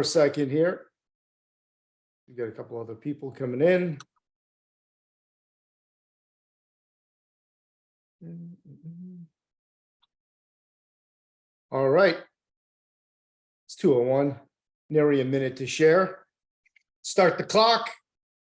a second here. We got a couple other people coming in. All right. It's 2:01, nary a minute to share. Start the clock.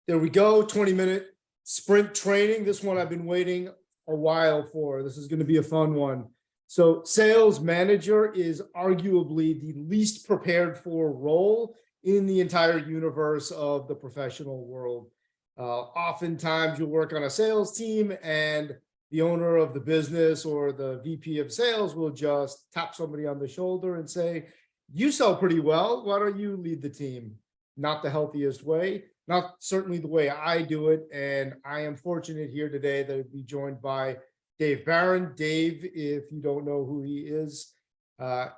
There we go. 20-minute sprint training. This one I've been waiting a while for. This is going to be a fun one. So sales manager is arguably the least prepared for role in the entire universe of the professional world. Oftentimes you'll work on a sales team and the owner of the business or the VP of sales will just tap somebody on the shoulder and say, you sell pretty well. Why don't you lead the team? Not the healthiest way, not certainly the way I do it. And I am fortunate here today that I'd be joined by Dave Barron. Dave, if you don't know who he is,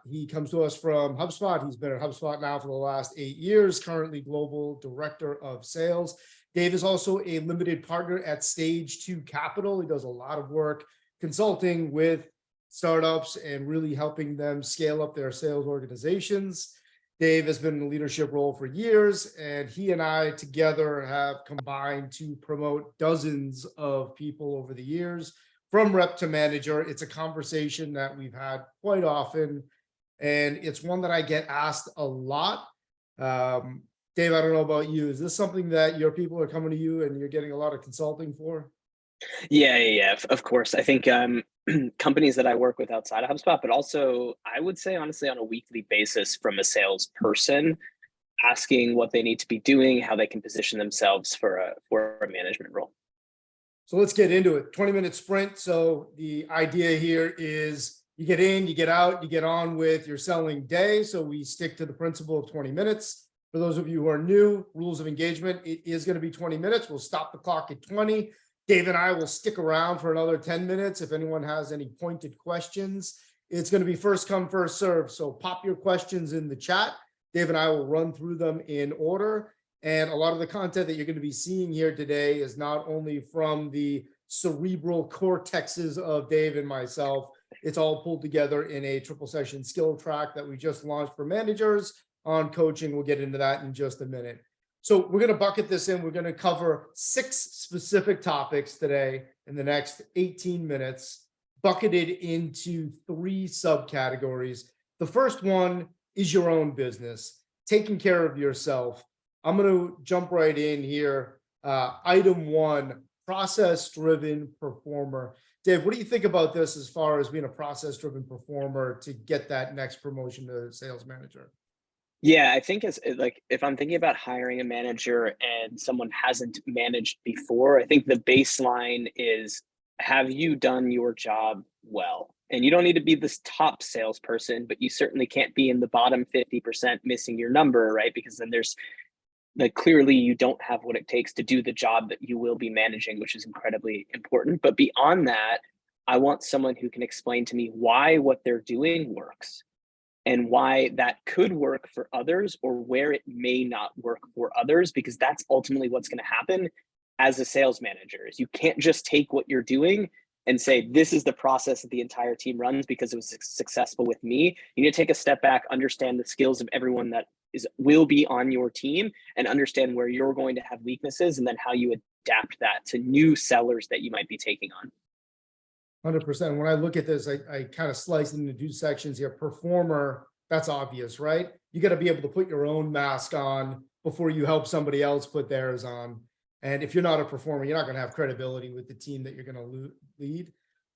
he comes to us from HubSpot. He's been at HubSpot now for the last 8 years, currently Global Director of Sales. Dave is also a limited partner at Stage 2 Capital. He does a lot of work consulting with startups and really helping them scale up their sales organizations. Dave has been in a leadership role for years, and he and I together have combined to promote dozens of people over the years from rep to manager. It's a conversation that we've had quite often, and it's one that I get asked a lot. Dave, I don't know about you. Is this something that your people are coming to you and you're getting a lot of consulting for? Yeah, of course. I think companies that I work with outside of HubSpot, but also I would say honestly on a weekly basis from a salesperson, asking what they need to be doing, how they can position themselves for a management role. So let's get into it. 20-minute sprint. So the idea here is you get in, you get out, you get on with your selling day. So we stick to the principle of 20 minutes. For those of you who are new, rules of engagement, it is going to be 20 minutes. We'll stop the clock at 20. Dave and I will stick around for another 10 minutes. If anyone has any pointed questions, it's going to be first come, first serve. So pop your questions in the chat. Dave and I will run through them in order. And a lot of the content that you're going to be seeing here today is not only from the cerebral cortexes of Dave and myself, it's all pulled together in a triple session skill track that we just launched for managers on coaching. We'll get into that in just a minute. So we're going to bucket this in. We're going to cover 6 specific topics today in the next 18 minutes, bucketed into 3 subcategories. The first one is your own business, taking care of yourself. I'm going to jump right in here. Item 1, process-driven performer. Dave, what do you think about this as far as being a process-driven performer to get that next promotion to sales manager? Yeah, I think if I'm thinking about hiring a manager and someone hasn't managed before, I think the baseline is, have you done your job well? And you don't need to be this top salesperson, but you certainly can't be in the bottom 50% missing your number, right? Because then there's clearly you don't have what it takes to do the job that you will be managing, which is incredibly important. But beyond that, I want someone who can explain to me why what they're doing works and why that could work for others or where it may not work for others, because that's ultimately what's going to happen as a sales manager. Is you can't just take what you're doing and say, this is the process that the entire team runs because it was successful with me. You need to take a step back, understand the skills of everyone that will be on your team, and understand where you're going to have weaknesses and then how you adapt that to new sellers that you might be taking on. 100%. When I look at this, I kind of slice it into 2 sections here. Performer, that's obvious, right? You got to be able to put your own mask on before you help somebody else put theirs on. And if you're not a performer, you're not going to have credibility with the team that you're going to lead.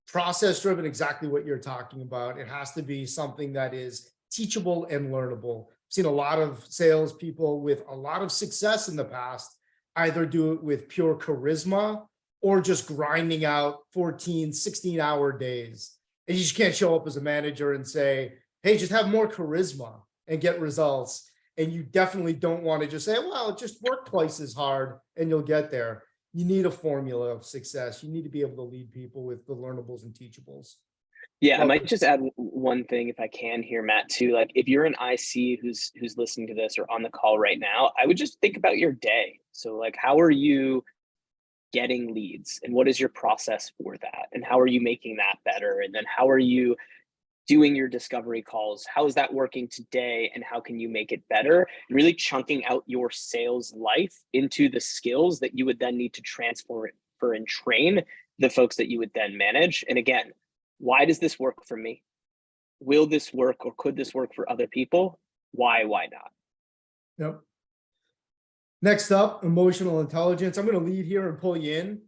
Process-driven, exactly what you're talking about. It has to be something that is teachable and learnable. I've seen a lot of salespeople with a lot of success in the past either do it with pure charisma or just grinding out 14, 16-hour days. And you just can't show up as a manager and say, hey, just have more charisma and get results. And you definitely don't want to just say, well, just work twice as hard and you'll get there. You need a formula of success. You need to be able to lead people with the learnables and teachables. Yeah, I might just add one thing if I can here, Matt, too. Like if you're an IC who's listening to this or on the call right now, I would just think about your day. So like, how are you getting leads and what is your process for that? And how are you making that better? And then how are you doing your discovery calls. How is that working today and how can you make it better? And really chunking out your sales life into the skills that you would then need to transfer it for and train the folks that you would then manage. And again, why does this work for me? Will this work or could this work for other people? Why not? Yep. Next up, emotional intelligence. I'm going to lead here and pull you in.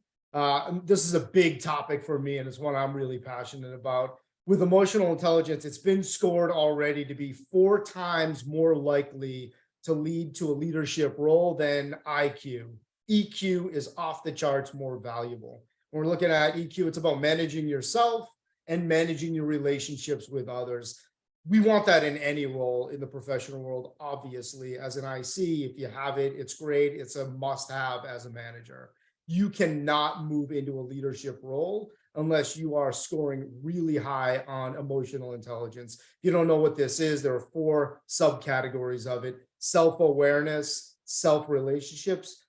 This is a big topic for me, and it's one I'm really passionate about. With emotional intelligence, it's been scored already to be 4 times more likely to lead to a leadership role than IQ. EQ is off the charts more valuable. When we're looking at EQ, it's about managing yourself and managing your relationships with others. We want that in any role in the professional world, obviously. As an IC, if you have it, it's great. It's a must-have as a manager. You cannot move into a leadership role unless you are scoring really high on emotional intelligence. If you don't know what this is, there are 4 subcategories of it: self-awareness, self-relationships,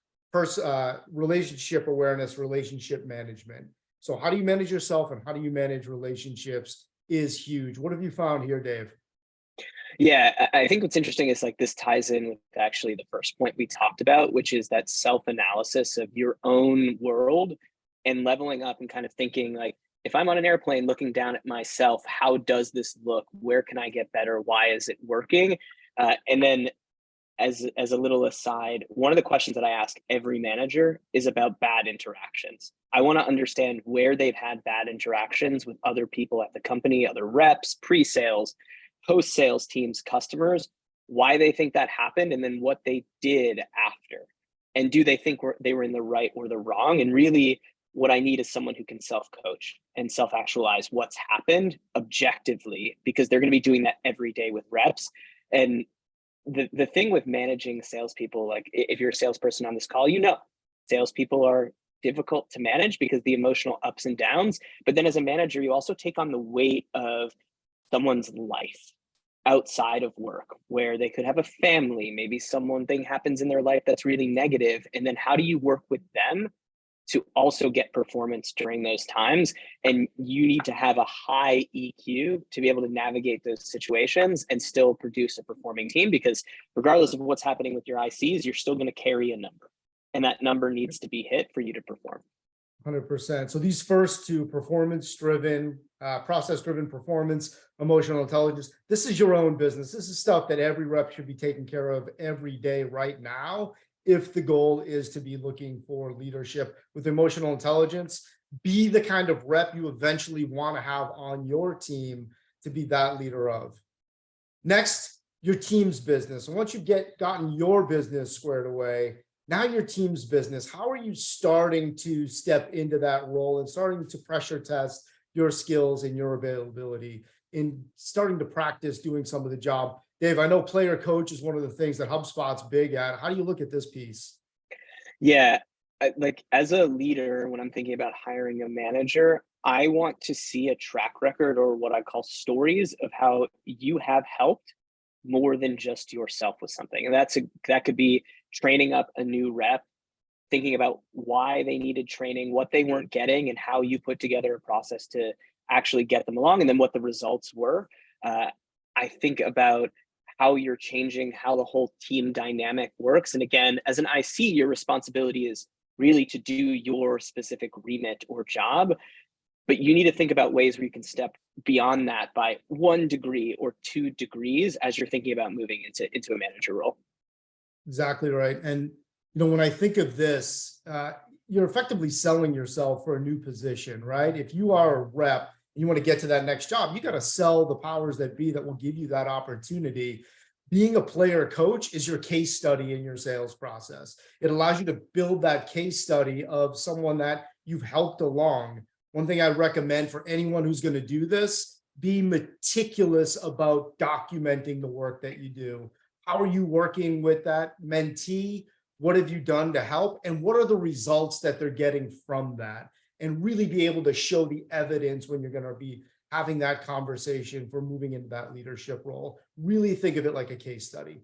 relationship awareness, relationship management. So how do you manage yourself and how do you manage relationships is huge. What have you found here, Dave? Yeah, I think what's interesting is like this ties in with actually the first point we talked about, which is that self-analysis of your own world and leveling up and kind of thinking like, if I'm on an airplane looking down at myself, how does this look? Where can I get better? Why is it working? And then as a little aside, one of the questions that I ask every manager is about bad interactions. I want to understand where they've had bad interactions with other people at the company, other reps, pre-sales, post-sales teams, customers, why they think that happened, and then what they did after. And do they think they were in the right or the wrong? And really, what I need is someone who can self-coach and self-actualize what's happened objectively, because they're going to be doing that every day with reps. And the thing with managing salespeople, like if you're a salesperson on this call, you know, salespeople are difficult to manage because the emotional ups and downs. But then as a manager, you also take on the weight of someone's life outside of work, where they could have a family, maybe something happens in their life that's really negative. And then how do you work with them to also get performance during those times? And you need to have a high EQ to be able to navigate those situations and still produce a performing team, because regardless of what's happening with your ICs, you're still going to carry a number, and that number needs to be hit for you to perform. 100%. So these first 2, performance-driven, process-driven performance, emotional intelligence, this is your own business. This is stuff that every rep should be taking care of every day right now, if the goal is to be looking for leadership. With emotional intelligence, be the kind of rep you eventually want to have on your team to be that leader of. Next, your team's business. And once you gotten your business squared away, now your team's business, how are you starting to step into that role and starting to pressure test your skills and your availability in starting to practice doing some of the job? Dave, I know player coach is one of the things that HubSpot's big at. How do you look at this piece? Yeah, like as a leader, when I'm thinking about hiring a manager, I want to see a track record, or what I call stories, of how you have helped more than just yourself with something. And that could be training up a new rep, thinking about why they needed training, what they weren't getting, and how you put together a process to actually get them along, and then what the results were. I think about how you're changing how the whole team dynamic works. And again, as an IC, your responsibility is really to do your specific remit or job, but you need to think about ways where you can step beyond that by 1 degree or 2 degrees as you're thinking about moving into a manager role. Exactly right. And when I think of this, you're effectively selling yourself for a new position, right? If you are a rep and you want to get to that next job, you got to sell the powers that be that will give you that opportunity. Being a player coach is your case study in your sales process. It allows you to build that case study of someone that you've helped along. One thing I recommend for anyone who's going to do this, be meticulous about documenting the work that you do. How are you working with that mentee? What have you done to help? And what are the results that they're getting from that? And really be able to show the evidence when you're going to be having that conversation for moving into that leadership role. Really think of it like a case study.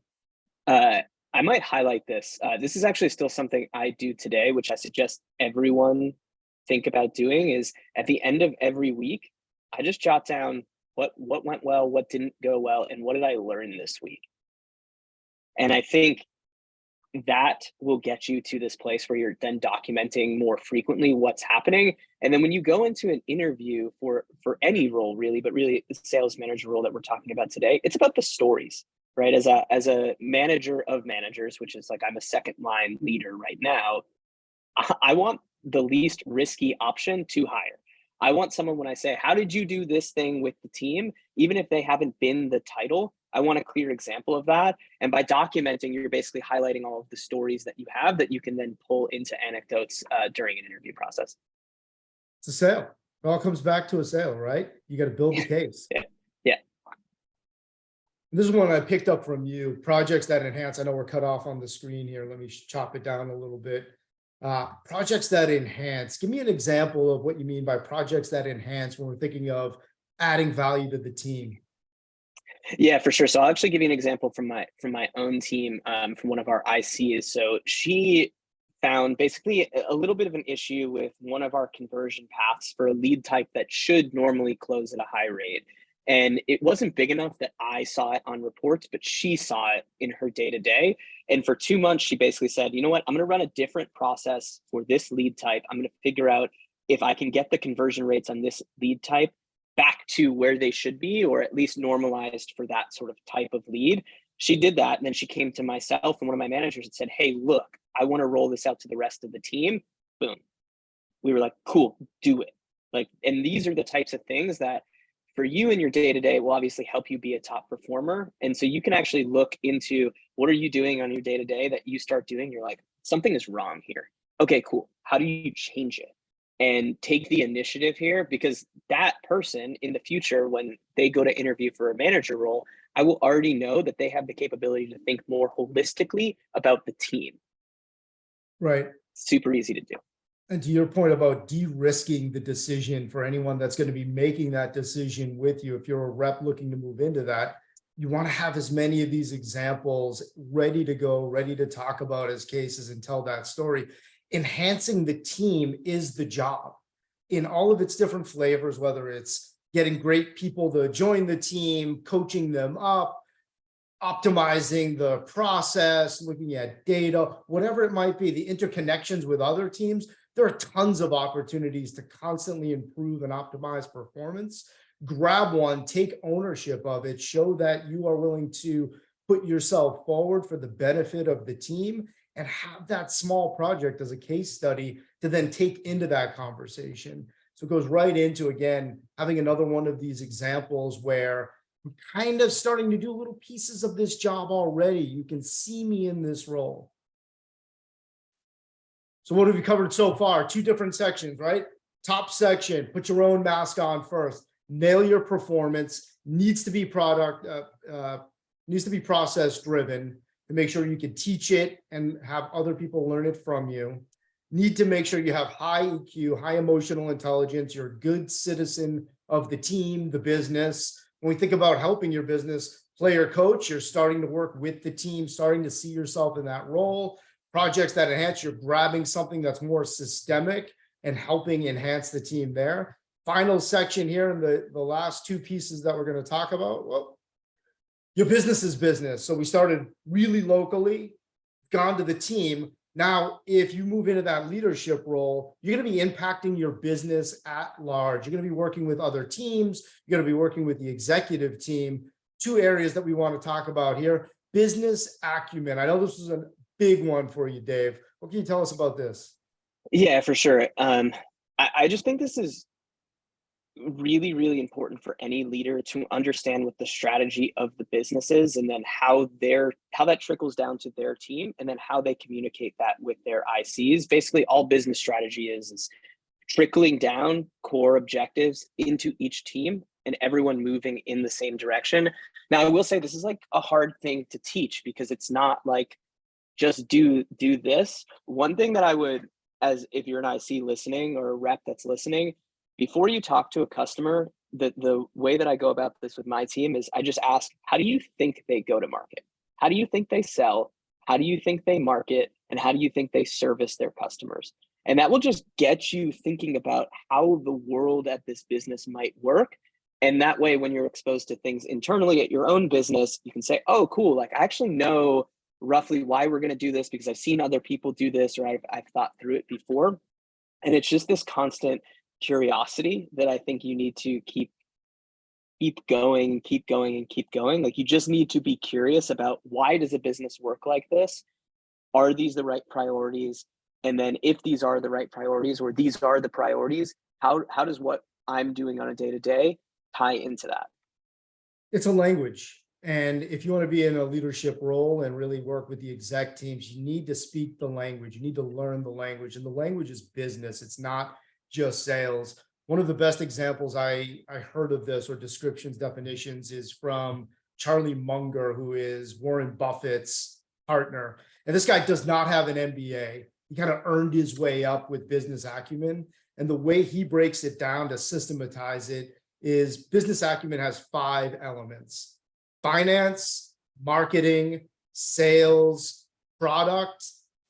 I might highlight this. This is actually still something I do today, which I suggest everyone think about doing. Is at the end of every week, I just jot down what went well, what didn't go well, and what did I learn this week? And I think that will get you to this place where you're then documenting more frequently what's happening. And then when you go into an interview for any role really, but really the sales manager role that we're talking about today, it's about the stories, right? As a manager of managers, which is like I'm a second line leader right now, I want the least risky option to hire. I want someone when I say, how did you do this thing with the team? Even if they haven't been the title, I want a clear example of that. And by documenting, you're basically highlighting all of the stories that you have that you can then pull into anecdotes during an interview process. It's a sale. It all comes back to a sale, right? You got to build the case. Yeah. Yeah. This is one I picked up from you, projects that enhance. I know we're cut off on the screen here. Let me chop it down a little bit. Projects that enhance. Give me an example of what you mean by projects that enhance when we're thinking of adding value to the team. Yeah, for sure. So I'll actually give you an example from my own team, from one of our ICs. So she found basically a little bit of an issue with one of our conversion paths for a lead type that should normally close at a high rate. And it wasn't big enough that I saw it on reports, but she saw it in her day to day. And for 2 months, she basically said, you know what, I'm going to run a different process for this lead type. I'm going to figure out if I can get the conversion rates on this lead type back to where they should be, or at least normalized for that sort of type of lead. She did that. And then she came to myself and one of my managers and said, hey, look, I want to roll this out to the rest of the team. Boom. We were like, cool, do it. Like, and these are the types of things that for you in your day-to-day will obviously help you be a top performer. And so you can actually look into what are you doing on your day-to-day that you start doing. You're like, something is wrong here. Okay, cool. How do you change it? And take the initiative here, because that person in the future, when they go to interview for a manager role, I will already know that they have the capability to think more holistically about the team. Right. Super easy to do. And to your point about de-risking the decision for anyone that's going to be making that decision with you, if you're a rep looking to move into that, you want to have as many of these examples ready to go, ready to talk about as cases and tell that story. Enhancing the team is the job in all of its different flavors, whether it's getting great people to join the team, coaching them up, optimizing the process, looking at data, whatever it might be, the interconnections with other teams. There are tons of opportunities to constantly improve and optimize performance. Grab one, take ownership of it, show that you are willing to put yourself forward for the benefit of the team, and have that small project as a case study to then take into that conversation. So it goes right into, again, having another one of these examples where I'm kind of starting to do little pieces of this job already. You can see me in this role. So what have we covered so far? 2 different sections, right? Top section, put your own mask on first. Nail your performance. Needs to be process driven to make sure you can teach it and have other people learn it from you. Need to make sure you have high EQ, high emotional intelligence. You're a good citizen of the team, the business. When we think about helping your business, player coach, you're starting to work with the team, starting to see yourself in that role. Projects that enhance, you're grabbing something that's more systemic and helping enhance the team there. Final section here in the last 2 pieces that we're going to talk about. Well, your business is business. So we started really locally, gone to the team. Now, if you move into that leadership role, you're going to be impacting your business at large. You're going to be working with other teams. You're going to be working with the executive team. 2 areas that we want to talk about here. Business acumen. I know this is a big one for you, Dave. What can you tell us about this? Yeah, for sure. I just think this is really, really important for any leader to understand what the strategy of the business is, and then how that trickles down to their team, and then how they communicate that with their ICs. Basically, all business strategy is trickling down core objectives into each team and everyone moving in the same direction. Now, I will say this is like a hard thing to teach, because it's not like just do this. One thing that I would, as if you're an IC listening or a rep that's listening, before you talk to a customer, the way that I go about this with my team is I just ask, how do you think they go to market? How do you think they sell? How do you think they market? And how do you think they service their customers? And that will just get you thinking about how the world at this business might work. And that way, when you're exposed to things internally at your own business, you can say, oh, cool, like I actually know roughly why we're going to do this because I've seen other people do this, or I've thought through it before. And it's just this constant curiosity that I think you need to keep going, keep going, and keep going. Like you just need to be curious about, why does a business work like this? Are these the right priorities? And then if these are the right priorities, or these are the priorities, how does what I'm doing on a day-to-day tie into that? It's a language. And if you want to be in a leadership role and really work with the exec teams, you need to speak the language. You need to learn the language. And the language is business. It's not just sales. One of the best examples I heard of this, or descriptions, definitions, is from Charlie Munger, who is Warren Buffett's partner. And this guy does not have an MBA. He kind of earned his way up with business acumen. And the way he breaks it down to systematize it is business acumen has 5 elements: finance, marketing, sales, product,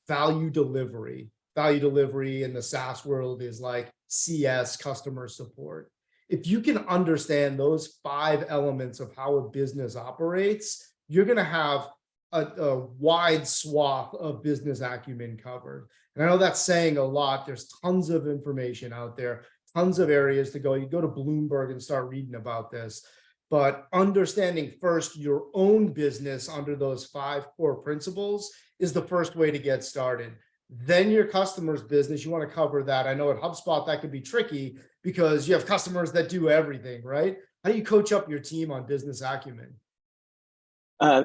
value delivery. Value delivery in the SaaS world is like CS, customer support. If you can understand those 5 elements of how a business operates, you're going to have a wide swath of business acumen covered. And I know that's saying a lot. There's tons of information out there, tons of areas to go. You go to Bloomberg and start reading about this. But understanding first your own business under those 5 core principles is the first way to get started. Then your customer's business, you want to cover that. I know at HubSpot that could be tricky because you have customers that do everything, right? How do you coach up your team on business acumen?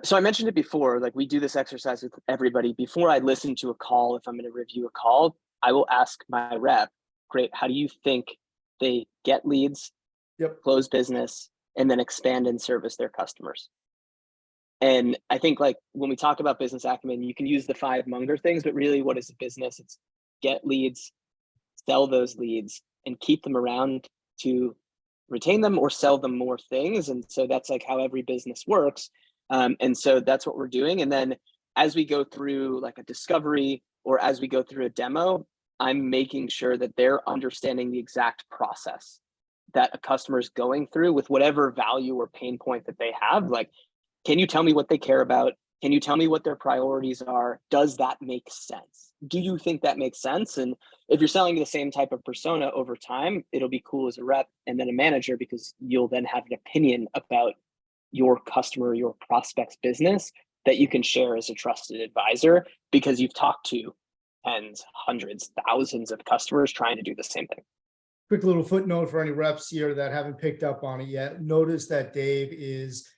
So I mentioned it before, like we do this exercise with everybody. Before I listen to a call, if I'm going to review a call, I will ask my rep, great, how do you think they get leads, Yep. close business, and then expand and service their customers? And I think like when we talk about business acumen, you can use the 5 Munger things, but really what is a business? It's get leads, sell those leads, and keep them around to retain them or sell them more things. And so that's like how every business works. And so that's what we're doing. And then as we go through like a discovery, or as we go through a demo, I'm making sure that they're understanding the exact process that a customer is going through with whatever value or pain point that they have. Like, can you tell me what they care about? Can you tell me what their priorities are? Does that make sense? Do you think that makes sense? And if you're selling the same type of persona over time, it'll be cool as a rep and then a manager, because you'll then have an opinion about your customer, your prospect's business that you can share as a trusted advisor, because you've talked to tens, hundreds, thousands of customers trying to do the same thing. Quick little footnote for any reps here that haven't picked up on it yet. Notice that Dave is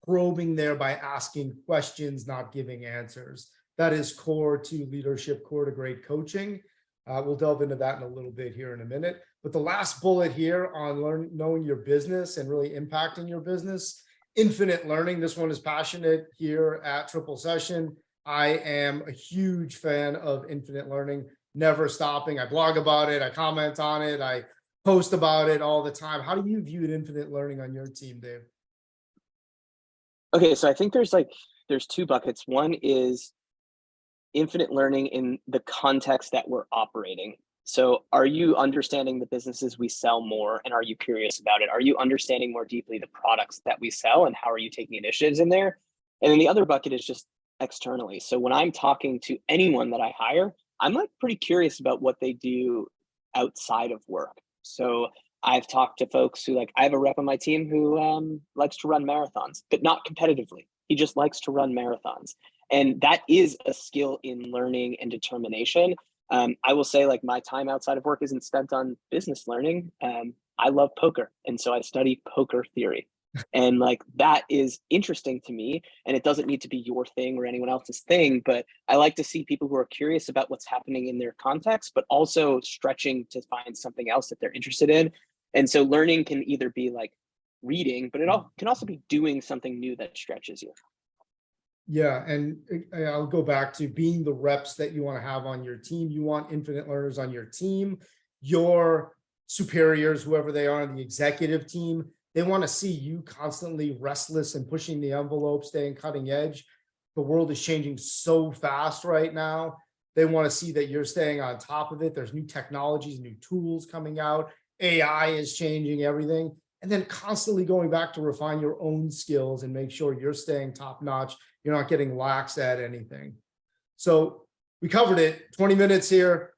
probing there by asking questions, not giving answers. That is core to leadership, core to great coaching. We'll delve into that in a little bit here in a minute. But the last bullet here on knowing your business and really impacting your business, infinite learning. This one is passionate here at Triple Session. I am a huge fan of infinite learning, never stopping. I blog about it, I comment on it, I post about it all the time. How do you view infinite learning on your team, Dave? Okay, so I think there's 2 buckets. One is infinite learning in the context that we're operating. So are you understanding the businesses we sell more, and are you curious about it? Are you understanding more deeply the products that we sell, and how are you taking initiatives in there? And then the other bucket is just externally. So when I'm talking to anyone that I hire, I'm like pretty curious about what they do outside of work. So I've talked to folks who, like, I have a rep on my team who likes to run marathons, but not competitively. He just likes to run marathons. And that is a skill in learning and determination. I will say, like, my time outside of work isn't spent on business learning. I love poker. And so I study poker theory. And like, that is interesting to me. And it doesn't need to be your thing or anyone else's thing, but I like to see people who are curious about what's happening in their context, but also stretching to find something else that they're interested in. And so learning can either be like reading, but it all can also be doing something new that stretches you. Yeah, and I'll go back to being the reps that you want to have on your team. You want infinite learners on your team. Your superiors, whoever they are on the executive team, they want to see you constantly restless and pushing the envelope, staying cutting edge. The world is changing so fast right now. They want to see that you're staying on top of it. There's new technologies, new tools coming out. AI is changing everything. and then constantly going back to refine your own skills and make sure you're staying top notch. You're not getting lax at anything. So we covered it, 20 minutes here,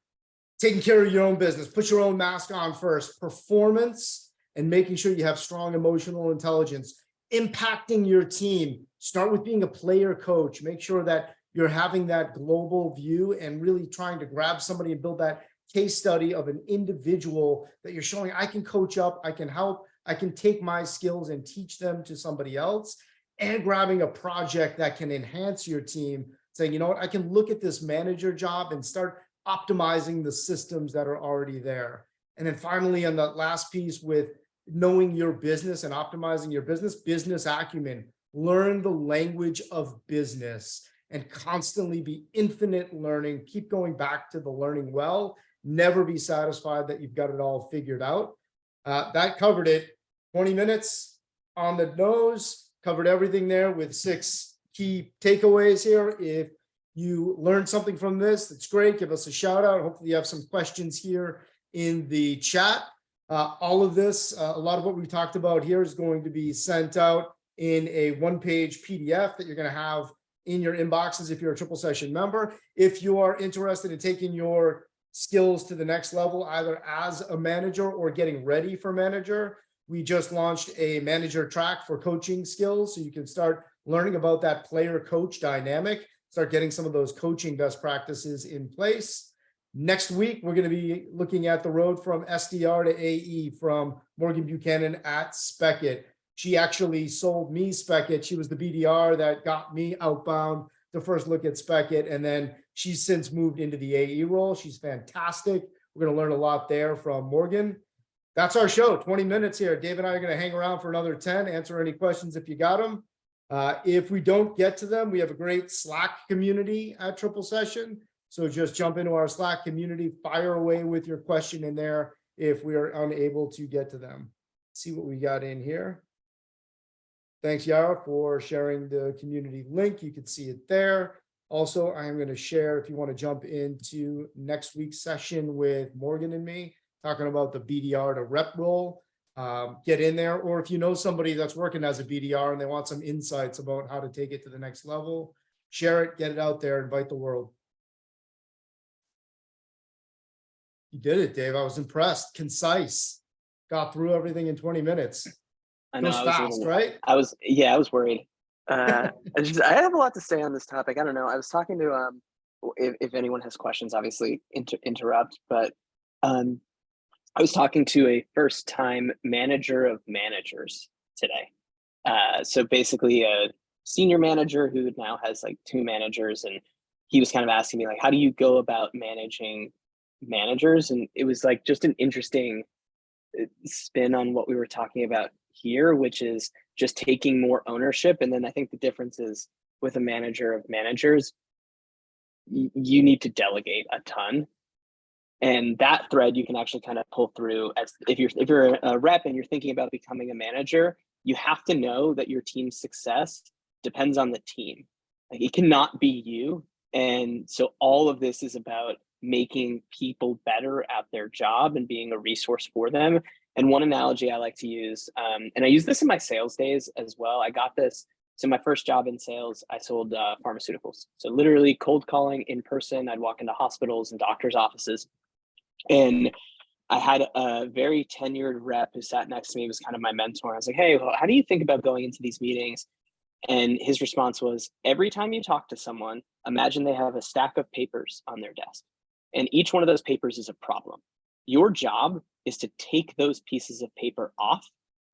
taking care of your own business, put your own mask on first, performance, and making sure you have strong emotional intelligence, impacting your team. Start with being a player coach. Make sure that you're having that global view and really trying to grab somebody and build that case study of an individual that you're showing, I can coach up, I can help, I can take my skills and teach them to somebody else, and grabbing a project that can enhance your team, saying, you know what, I can look at this manager job and start optimizing the systems that are already there. And then finally, on that last piece with knowing your business and optimizing your business acumen, learn the language of business and constantly be infinite learning. Keep going back to the learning well. Never be satisfied that you've got it all figured out. That covered it. 20 minutes on the nose, covered everything there with 6 key takeaways here. If you learned something from this, that's great. Give us a shout out. Hopefully you have some questions here in the chat. All of this, a lot of what we talked about here is going to be sent out in a 1-page PDF that you're going to have in your inboxes if you're a Triple Session member. If you are interested in taking your skills to the next level, either as a manager or getting ready for manager, we just launched a manager track for coaching skills. So you can start learning about that player coach dynamic, start getting some of those coaching best practices in place. Next week, we're going to be looking at the road from SDR to AE from Morgan Buchanan at Speckit. She actually sold me Speckit. She was the BDR that got me outbound to first look at Speckit. And then she's since moved into the AE role. She's fantastic. We're going to learn a lot there from Morgan. That's our show, 20 minutes here. Dave and I are going to hang around for another 10, answer any questions if you got them. If we don't get to them, we have a great Slack community at Triple Session. So just jump into our Slack community, fire away with your question in there if we are unable to get to them. Let's see what we got in here. Thanks, Yara, for sharing the community link. You can see it there. Also, I'm going to share, if you want to jump into next week's session with Morgan and me, talking about the BDR to rep role, get in there. Or if you know somebody that's working as a BDR and they want some insights about how to take it to the next level, share it, get it out there, invite the world. You did it, Dave. I was impressed. Concise. Got through everything in 20 minutes. I know. Goes fast, right? I was worried. I have a lot to say on this topic. I don't know. I was talking to if anyone has questions, obviously interrupt. But I was talking to a first-time manager of managers today. So basically, a senior manager who now has like 2 managers, and he was kind of asking me like, how do you go about managing managers? And it was like just an interesting spin on what we were talking about here, which is just taking more ownership. And then I think the difference is with a manager of managers, you need to delegate a ton. And that thread you can actually kind of pull through as if you're a rep and you're thinking about becoming a manager, you have to know that your team's success depends on the team. Like it cannot be you. And so all of this is about making people better at their job and being a resource for them. And one analogy I like to use, and I use this in my sales days as well. I got this. So my first job in sales, I sold pharmaceuticals. So literally cold calling in person. I'd walk into hospitals and doctors' offices. And I had a very tenured rep who sat next to me, was kind of my mentor. I was like, hey, well, how do you think about going into these meetings? And his response was, every time you talk to someone, imagine they have a stack of papers on their desk. And each one of those papers is a problem. Your job is to take those pieces of paper off.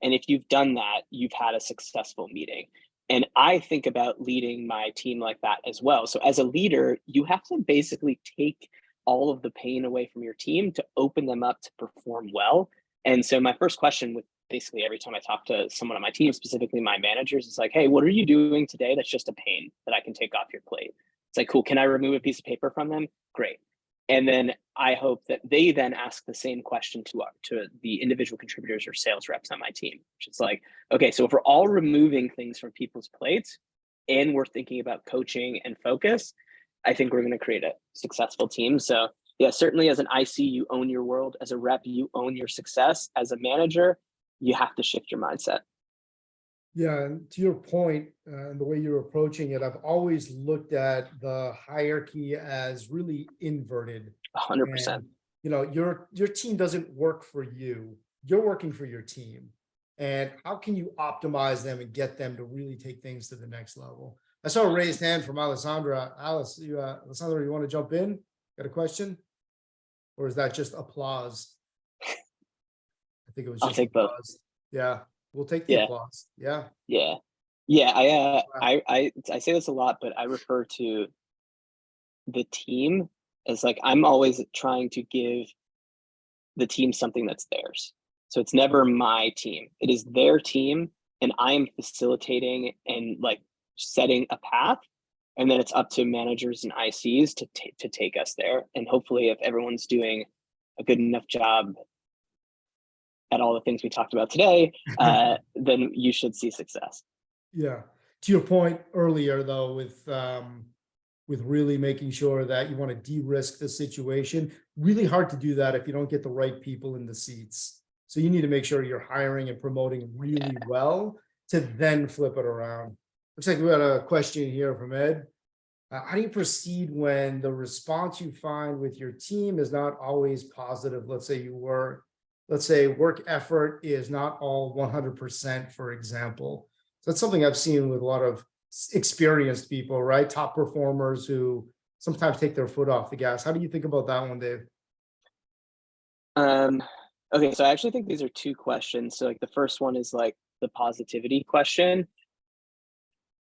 And if you've done that, you've had a successful meeting. And I think about leading my team like that as well. So as a leader, you have to basically take all of the pain away from your team to open them up to perform well. And so my first question with basically every time I talk to someone on my team, specifically my managers, is like, hey, what are you doing today that's just a pain that I can take off your plate? It's like, cool, can I remove a piece of paper from them? Great. And then I hope that they then ask the same question to the individual contributors or sales reps on my team, which is like, okay, so if we're all removing things from people's plates and we're thinking about coaching and focus, I think we're going to create a successful team. So yeah, certainly as an IC, you own your world. As a rep, you own your success. As a manager, you have to shift your mindset. Yeah, and to your point, and the way you're approaching it, I've always looked at the hierarchy as really inverted. 100%. And your team doesn't work for you. You're working for your team. And how can you optimize them and get them to really take things to the next level? I saw a raised hand from Alessandra. Alessandra, you want to jump in? Got a question? Or is that just applause? I think it was I'll just take both. applause. Yeah, we'll take the Yeah. applause. Yeah. Yeah. Yeah. Wow. I say this a lot, but I refer to the team as like, I'm always trying to give the team something that's theirs. So it's never my team. It is their team. And I am facilitating and like setting a path. And then it's up to managers and ICs to take us there. And hopefully if everyone's doing a good enough job at all the things we talked about today, then you should see success. Yeah. To your point earlier, though, with really making sure that you want to de-risk the situation, really hard to do that if you don't get the right people in the seats. So you need to make sure you're hiring and promoting really well to then flip it around. Looks like we got a question here from Ed. How do you proceed when the response you find with your team is not always positive? Let's say work effort is not all 100%, for example. So that's something I've seen with a lot of experienced people, right? Top performers who sometimes take their foot off the gas. How do you think about that one, Dave? Okay, so I actually think these are two questions. So like the first one is like the positivity question.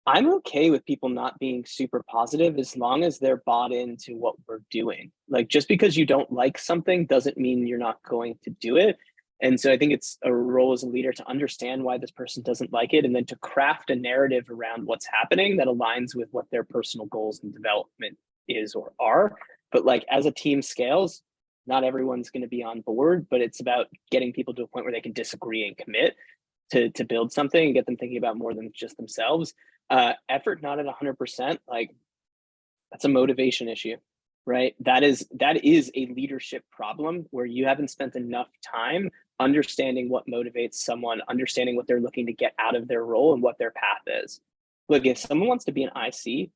I'm okay with people not being super positive as long as they're bought into what we're doing. Like just because you don't like something doesn't mean you're not going to do it. And so I think it's a role as a leader to understand why this person doesn't like it and then to craft a narrative around what's happening that aligns with what their personal goals and development is or are. But like as a team scales, not everyone's going to be on board, but it's about getting people to a point where they can disagree and commit to build something and get them thinking about more than just themselves. Effort not at 100%, like that's a motivation issue, right? That is a leadership problem where you haven't spent enough time understanding what motivates someone, understanding what they're looking to get out of their role and what their path is. Look, if someone wants to be an IC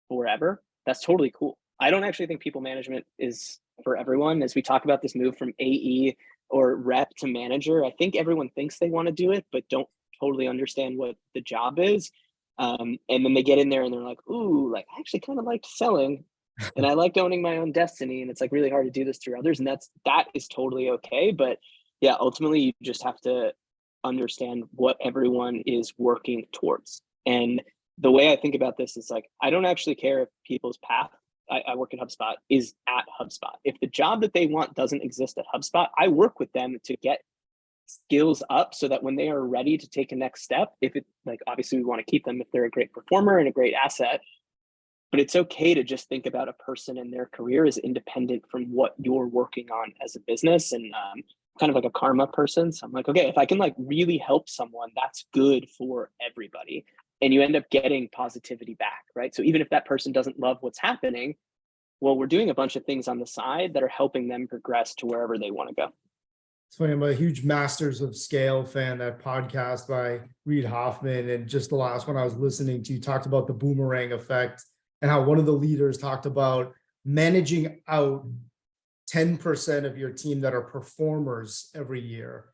forever, that's totally cool. I don't actually think people management is for everyone. As we talk about this move from AE or rep to manager, I think everyone thinks they want to do it, but don't totally understand what the job is. And then they get in there and they're like, ooh, like I actually kind of liked selling and I liked owning my own destiny. And it's like really hard to do this through others. And that is totally okay. But yeah, ultimately you just have to understand what everyone is working towards. And the way I think about this is like, I don't actually care if people's path, I work at HubSpot, is at HubSpot. If the job that they want doesn't exist at HubSpot, I work with them to get skills up so that when they are ready to take a next step, if it like obviously we want to keep them if they're a great performer and a great asset, but it's okay to just think about a person and their career as independent from what you're working on as a business. And kind of like a karma person, so I'm like, okay, if I can like really help someone, that's good for everybody, and you end up getting positivity back, right? So even if that person doesn't love what's happening, well, we're doing a bunch of things on the side that are helping them progress to wherever they want to go. It's funny, I'm a huge Masters of Scale fan, that podcast by Reid Hoffman. And just the last one I was listening to, talked about the boomerang effect and how one of the leaders talked about managing out 10% of your team that are performers every year.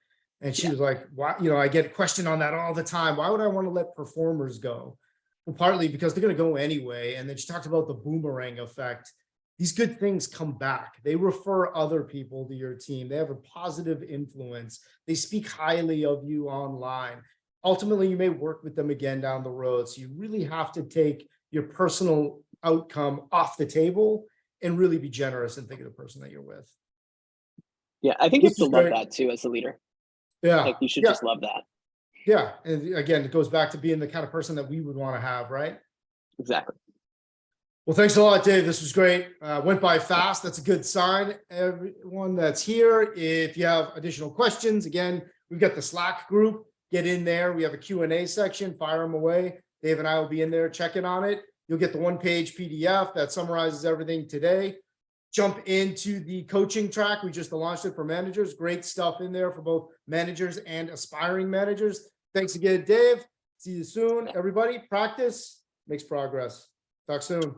And she was like, why, I get a question on that all the time. Why would I want to let performers go? Well, partly because they're going to go anyway. And then she talked about the boomerang effect. These good things come back. They refer other people to your team. They have a positive influence. They speak highly of you online. Ultimately, you may work with them again down the road. So you really have to take your personal outcome off the table and really be generous and think of the person that you're with. Yeah, I think you have to love that too as a leader. Yeah. Like you should just love that. Yeah. And again, it goes back to being the kind of person that we would want to have, right? Exactly. Well, thanks a lot, Dave. This was great. Went by fast. That's a good sign. Everyone that's here, if you have additional questions, again, we've got the Slack group. Get in there. We have a Q&A section. Fire them away. Dave and I will be in there checking on it. You'll get the one-page PDF that summarizes everything today. jump into the coaching track. We just launched it for managers. Great stuff in there for both managers and aspiring managers. Thanks again, Dave. See you soon. Everybody, practice makes progress. Talk soon.